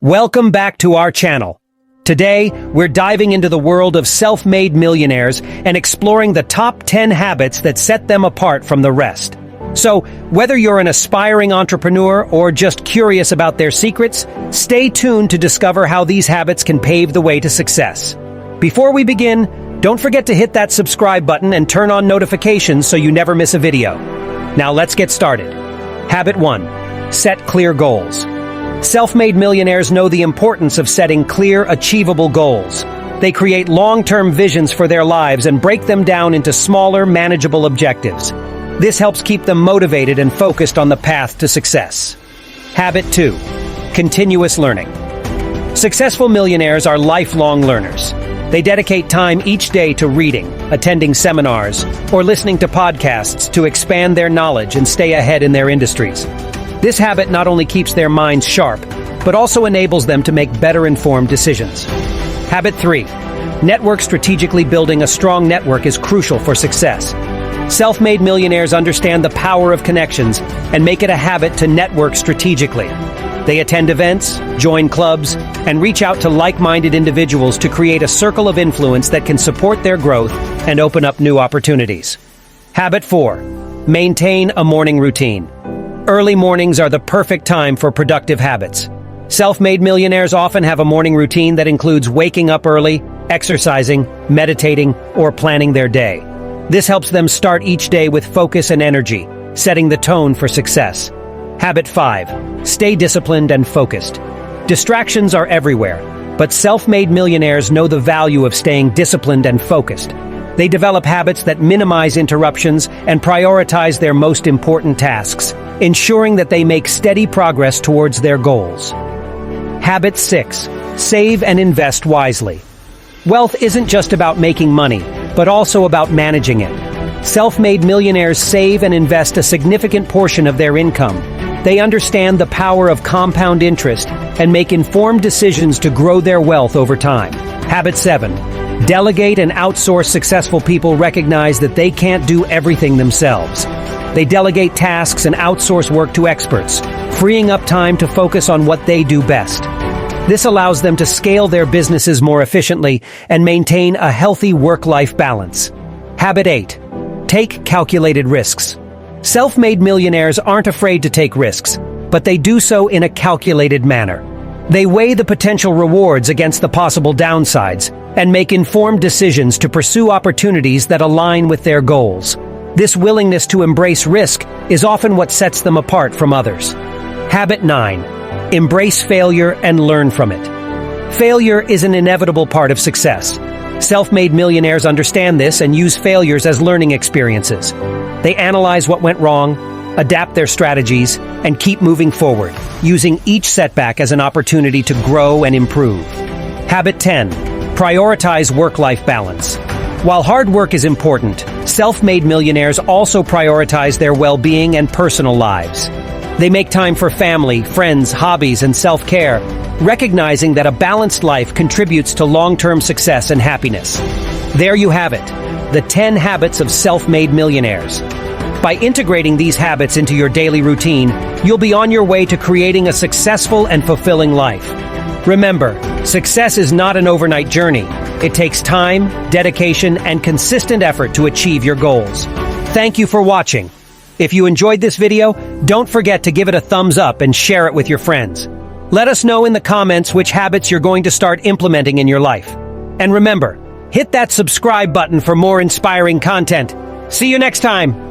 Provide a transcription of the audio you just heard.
Welcome back to our channel. Today, we're diving into the world of self-made millionaires and exploring the top 10 habits that set them apart from the rest. So, whether you're an aspiring entrepreneur or just curious about their secrets, stay tuned to discover how these habits can pave the way to success. Before we begin, don't forget to hit that subscribe button and turn on notifications so you never miss a video. Now let's get started. Habit 1. Set clear goals. Self-made millionaires know the importance of setting clear, achievable goals. They create long-term visions for their lives and break them down into smaller, manageable objectives. This helps keep them motivated and focused on the path to success. Habit 2. Continuous learning. Successful millionaires are lifelong learners. They dedicate time each day to reading, attending seminars, or listening to podcasts to expand their knowledge and stay ahead in their industries. This habit not only keeps their minds sharp, but also enables them to make better-informed decisions. Habit 3. Network strategically. Building a strong network is crucial for success. Self-made millionaires understand the power of connections and make it a habit to network strategically. They attend events, join clubs, and reach out to like-minded individuals to create a circle of influence that can support their growth and open up new opportunities. Habit 4. Maintain a morning routine. Early mornings are the perfect time for productive habits. Self-made millionaires often have a morning routine that includes waking up early, exercising, meditating, or planning their day. This helps them start each day with focus and energy, setting the tone for success. Habit 5. Stay disciplined and focused. Distractions are everywhere, but self-made millionaires know the value of staying disciplined and focused. They develop habits that minimize interruptions and prioritize their most important tasks, ensuring that they make steady progress towards their goals. Habit 6. Save and invest wisely. Wealth isn't just about making money, but also about managing it. Self-made millionaires save and invest a significant portion of their income. They understand the power of compound interest and make informed decisions to grow their wealth over time. Habit 7. Delegate and outsource. Successful people recognize that they can't do everything themselves. They delegate tasks and outsource work to experts, freeing up time to focus on what they do best. This allows them to scale their businesses more efficiently and maintain a healthy work-life balance. Habit 8. Take calculated risks. Self-made millionaires aren't afraid to take risks, but they do so in a calculated manner. They weigh the potential rewards against the possible downsides and make informed decisions to pursue opportunities that align with their goals. This willingness to embrace risk is often what sets them apart from others. Habit 9. Embrace failure and learn from it. Failure is an inevitable part of success. Self-made millionaires understand this and use failures as learning experiences. They analyze what went wrong, adapt their strategies, and keep moving forward, using each setback as an opportunity to grow and improve. Habit 10. Prioritize work-life balance. While hard work is important, self-made millionaires also prioritize their well-being and personal lives. They make time for family, friends, hobbies, and self-care, recognizing that a balanced life contributes to long-term success and happiness. There you have it, the 10 habits of self-made millionaires. By integrating these habits into your daily routine, you'll be on your way to creating a successful and fulfilling life. Remember, success is not an overnight journey. It takes time, dedication, and consistent effort to achieve your goals. Thank you for watching. If you enjoyed this video, don't forget to give it a thumbs up and share it with your friends. Let us know in the comments which habits you're going to start implementing in your life. And remember, hit that subscribe button for more inspiring content. See you next time.